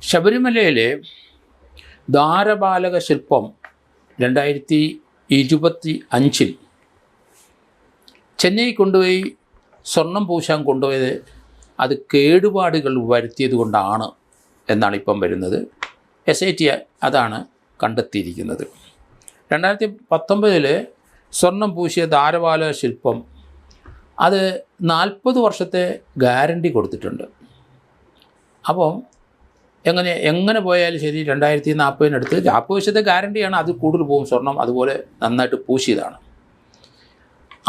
ശബരിമലയിലെ ദ്വാരപാലക ശില്പം 2025 ചെന്നൈ കൊണ്ടുപോയി സ്വർണം പൂശാൻ കൊണ്ടുപോയത് അത് കേടുപാടുകൾ വരുത്തിയത് കൊണ്ടാണ് എന്നാണ് ഇപ്പം വരുന്നത്. SIT അതാണ് കണ്ടെത്തിയിരിക്കുന്നത്. 2019 സ്വർണം പൂശിയ ദ്വാരപാലക ശില്പം അത് 40 വർഷത്തെ ഗ്യാരണ്ടി കൊടുത്തിട്ടുണ്ട്. അപ്പം എങ്ങനെ പോയാലും ശരി 2040 40 വർഷത്തെ ഗ്യാരണ്ടിയാണ്. അത് കൂടുതൽ പോകും. സ്വർണം അതുപോലെ നന്നായിട്ട് പൂശിയതാണ്.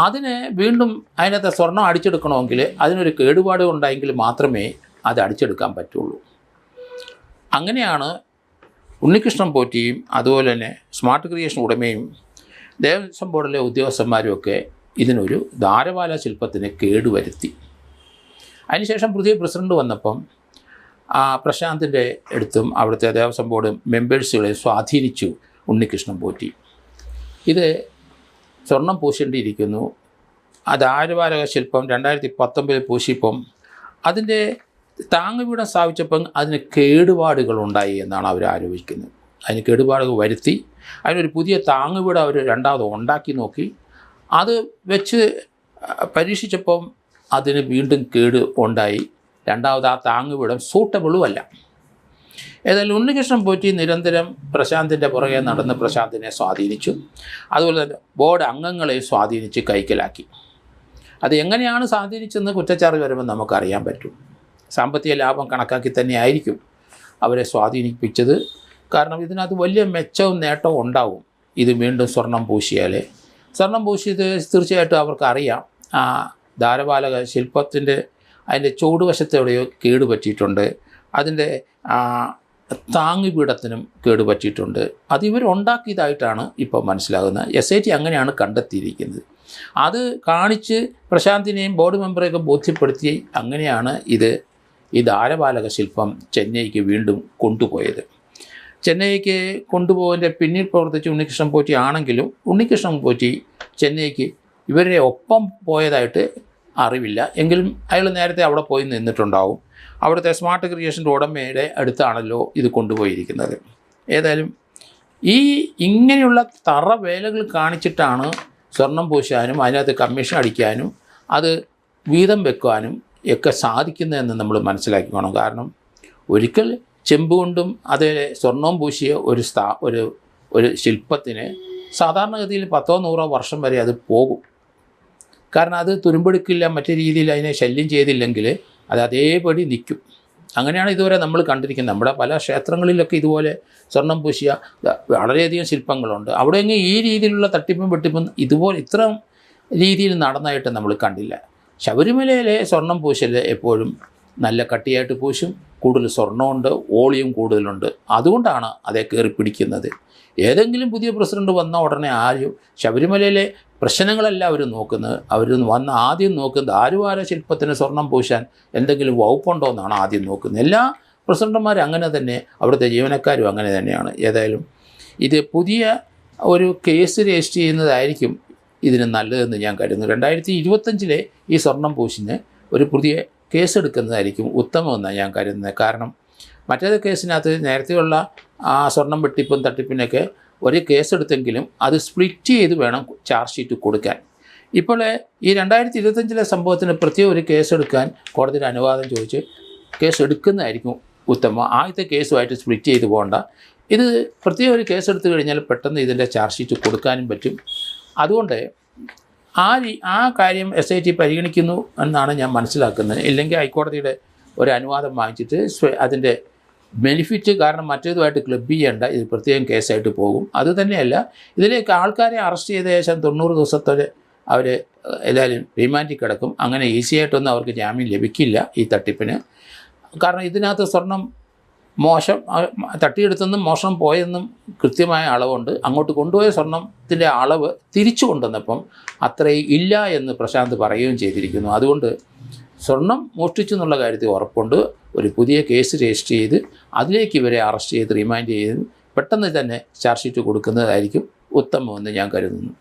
അതിന് വീണ്ടും അതിനകത്ത് സ്വർണം അടിച്ചെടുക്കണമെങ്കിൽ അതിനൊരു കേടുപാട് ഉണ്ടായെങ്കിൽ മാത്രമേ അത് അടിച്ചെടുക്കാൻ പറ്റുള്ളൂ. അങ്ങനെയാണ് ഉണ്ണികൃഷ്ണൻ പോറ്റിയും അതുപോലെ തന്നെ സ്മാർട്ട് ക്രിയേഷൻ ഉടമയും ദേവസ്വം ബോർഡിലെ ഉദ്യോഗസ്ഥന്മാരും ഒക്കെ ഇതിനൊരു ദ്വാരപാലക ശില്പത്തിന് കേടുവരുത്തി. അതിനുശേഷം പുതിയ പ്രസിഡന്റ് വന്നപ്പം പ്രശാന്തിൻ്റെ അടുത്തും അവിടുത്തെ ദേവസ്വം ബോർഡ് മെമ്പേഴ്സുകളെ സ്വാധീനിച്ചു ഉണ്ണികൃഷ്ണൻ പോറ്റി. ഇത് സ്വർണം പൂശേണ്ടിയിരിക്കുന്നു. ആ ദ്വാരപാലക ശില്പം 2019 പൂശിയപ്പം അതിൻ്റെ താങ്ങുപീഠം സ്ഥാപിച്ചപ്പം അതിന് കേടുപാടുകളുണ്ടായി എന്നാണ് അവർ ആരോപിക്കുന്നത്. അതിന് കേടുപാടുകൾ വരുത്തി അതിനൊരു പുതിയ താങ്ങുപീഠം അവർ രണ്ടാമത് ഉണ്ടാക്കി നോക്കി. അത് വെച്ച് പരീക്ഷിച്ചപ്പം അതിന് വീണ്ടും കേട് ഉണ്ടായി. രണ്ടാമത് ആ താങ്ങുപീഠം സൂട്ടബിളും അല്ല. ഏതായാലും ഉണ്ണികൃഷ്ണൻ പോറ്റി നിരന്തരം പ്രശാന്തിൻ്റെ പുറകെ നടന്ന് പ്രശാന്തിനെ സ്വാധീനിച്ചു. അതുപോലെ തന്നെ ബോർഡ് അംഗങ്ങളെ സ്വാധീനിച്ച് കൈക്കലാക്കി. അത് എങ്ങനെയാണ് സ്വാധീനിച്ചെന്ന് കുറ്റച്ചാർജ് വരുമ്പോൾ നമുക്കറിയാൻ പറ്റും. സാമ്പത്തിക ലാഭം കണക്കാക്കി തന്നെ ആയിരിക്കും അവരെ സ്വാധീനിപ്പിച്ചത്. കാരണം ഇതിനകത്ത് വലിയ മെച്ചവും നേട്ടവും ഉണ്ടാവും. ഇത് വീണ്ടും സ്വർണം പൂശിയാൽ സ്വർണം പൂശിയത് തീർച്ചയായിട്ടും അവർക്കറിയാം. ആ ദ്വാരപാലക ശില്പത്തിൻ്റെ അതിൻ്റെ ചുവടുവശത്തെവിടെയോ കേടുപറ്റിയിട്ടുണ്ട്. അതിൻ്റെ താങ്ങുപീഠത്തിനും കേടുപറ്റിയിട്ടുണ്ട്. അത് ഇവരുണ്ടാക്കിയതായിട്ടാണ് ഇപ്പോൾ മനസ്സിലാകുന്നത്. SIT അങ്ങനെയാണ് കണ്ടെത്തിയിരിക്കുന്നത്. അത് കാണിച്ച് പ്രശാന്തിനെയും ബോർഡ് മെമ്പറെയൊക്കെ ബോധ്യപ്പെടുത്തി അങ്ങനെയാണ് ഈ ദ്വാരപാലക ശില്പം ചെന്നൈക്ക് വീണ്ടും കൊണ്ടുപോയത്. ചെന്നൈക്ക് കൊണ്ടുപോയതിൻ്റെ പിന്നിൽ പ്രവർത്തിച്ച ഉണ്ണികൃഷ്ണൻ പോറ്റി ആണെങ്കിലും ഉണ്ണികൃഷ്ണൻ പോറ്റി ചെന്നൈക്ക് ഇവരുടെ ഒപ്പം പോയതായിട്ട് അറിവില്ല. എങ്കിലും അയാൾ നേരത്തെ അവിടെ പോയി നിന്നിട്ടുണ്ടാവും. അവിടുത്തെ സ്മാർട്ട് ക്രിയേഷൻ്റെ ഉടമയുടെ അടുത്താണല്ലോ ഇത് കൊണ്ടുപോയിരിക്കുന്നത്. ഏതായാലും ഇങ്ങനെയുള്ള തറവേലകൾ കാണിച്ചിട്ടാണ് സ്വർണം പൂശാനും അതിനകത്ത് കമ്മീഷൻ അടിക്കാനും അത് വീതം വെക്കാനും ഒക്കെ സാധിക്കുന്നതെന്ന് നമ്മൾ മനസ്സിലാക്കിക്കോണം. കാരണം ഒരിക്കൽ ചെമ്പ് കൊണ്ടും അതേ സ്വർണവും പൂശിയ ഒരു ശില്പത്തിന് സാധാരണഗതിയിൽ 10-100 വർഷം വരെ അത് പോകും. കാരണം അത് തുരുമ്പെടുക്കില്ല, മറ്റു രീതിയിൽ അതിനെ ശല്യം ചെയ്തില്ലെങ്കിൽ അത് അതേപടി നിൽക്കും. അങ്ങനെയാണ് ഇതുവരെ നമ്മൾ കണ്ടിരിക്കുന്നത്. നമ്മുടെ പല ക്ഷേത്രങ്ങളിലൊക്കെ ഇതുപോലെ സ്വർണം പൂശിയ വളരെയധികം ശില്പങ്ങളുണ്ട്. അവിടെയെങ്കിൽ ഈ രീതിയിലുള്ള തട്ടിപ്പും വെട്ടിപ്പും ഇത്ര രീതിയിൽ നടന്നായിട്ട് നമ്മൾ കണ്ടില്ല. ശബരിമലയിലെ സ്വർണം പൂശൽ എപ്പോഴും നല്ല കട്ടിയായിട്ട് പൂശും. കൂടുതൽ സ്വർണ്ണമുണ്ട്, വോളിയം കൂടുതലുണ്ട്. അതുകൊണ്ടാണ് അതേ കയറി പിടിക്കുന്നത്. ഏതെങ്കിലും പുതിയ പ്രസിഡന്റ് വന്ന ഉടനെ ആരും ശബരിമലയിലെ പ്രശ്നങ്ങളല്ല അവർ നോക്കുന്നത്. അവർ ആദ്യം നോക്കുന്നത് ദ്വാരപാലക ശില്പത്തിന് സ്വർണം പൂശാൻ എന്തെങ്കിലും വകുപ്പുണ്ടോ എന്നാണ് ആദ്യം നോക്കുന്നത്. എല്ലാ പ്രസിഡന്റുമാരും അങ്ങനെ തന്നെ, അവിടുത്തെ ജീവനക്കാരും അങ്ങനെ തന്നെയാണ്. ഏതായാലും ഇത് പുതിയ ഒരു കേസ് രജിസ്റ്റർ ചെയ്യുന്നതായിരിക്കും ഇതിന് നല്ലതെന്ന് ഞാൻ കരുതുന്നു. 2025 ഈ സ്വർണം പൂശിന് ഒരു പുതിയ കേസെടുക്കുന്നതായിരിക്കും ഉത്തമമെന്നാണ് ഞാൻ കരുതുന്നത്. കാരണം മറ്റേത് കേസിനകത്ത് നേരത്തെയുള്ള ആ സ്വർണം വെട്ടിപ്പും തട്ടിപ്പിനൊക്കെ ഒരു കേസെടുത്തെങ്കിലും അത് സ്പ്ലിറ്റ് ചെയ്ത് വേണം ചാർജ് ഷീറ്റ് കൊടുക്കാൻ. ഇപ്പോൾ ഈ 2025 സംഭവത്തിന് പ്രത്യേക ഒരു കേസെടുക്കാൻ കോടതിയുടെ അനുവാദം ചോദിച്ച് കേസ് എടുക്കുന്നതായിരിക്കും ഉത്തമം. ആദ്യത്തെ കേസുമായിട്ട് സ്പ്ലിറ്റ് ചെയ്ത് പോകണ്ട. ഇത് പ്രത്യേക ഒരു കേസെടുത്ത് കഴിഞ്ഞാൽ പെട്ടെന്ന് ഇതിൻ്റെ ചാർജ് ഷീറ്റ് കൊടുക്കാനും പറ്റും. അതുകൊണ്ട് ആ കാര്യം SIT പരിഗണിക്കുന്നു എന്നാണ് ഞാൻ മനസ്സിലാക്കുന്നത്. ഇല്ലെങ്കിൽ ഹൈക്കോടതിയുടെ ഒരു അനുവാദം വാങ്ങിച്ചിട്ട് അതിൻ്റെ ബെനിഫിറ്റ്, കാരണം മറ്റേതുമായിട്ട് ക്ലബ് ചെയ്യേണ്ട, ഇത് പ്രത്യേകം കേസായിട്ട് പോകും. അതുതന്നെയല്ല, ഇതിലേക്ക് ആൾക്കാരെ അറസ്റ്റ് ചെയ്ത ശേഷം 90 ദിവസത്തോടെ അവർ എല്ലാവരും റിമാൻഡിൽ കിടക്കും. അങ്ങനെ ഈസി ആയിട്ടൊന്നും അവർക്ക് ജാമ്യം ലഭിക്കില്ല ഈ തട്ടിപ്പിന്. കാരണം ഇതിനകത്ത് സ്വർണം തട്ടിയെടുത്തെന്നും മോഷണം പോയെന്നും കൃത്യമായ അളവുണ്ട്. അങ്ങോട്ട് കൊണ്ടുപോയ സ്വർണത്തിൻ്റെ അളവ് തിരിച്ചു കൊണ്ടുവന്നപ്പം അത്രയും ഇല്ല എന്ന് പ്രശാന്ത് പറയുകയും ചെയ്തിരിക്കുന്നു. അതുകൊണ്ട് സ്വർണം മോഷ്ടിച്ചു എന്നുള്ള കാര്യത്തിൽ ഉറപ്പുണ്ട്. ഒരു പുതിയ കേസ് രജിസ്റ്റർ ചെയ്ത് അതിലേക്ക് ഇവരെ അറസ്റ്റ് ചെയ്ത് റിമാൻഡ് ചെയ്ത് പെട്ടെന്ന് തന്നെ ചാർജ് ഷീറ്റ് കൊടുക്കുന്നതായിരിക്കും ഉത്തമമെന്ന് ഞാൻ കരുതുന്നു.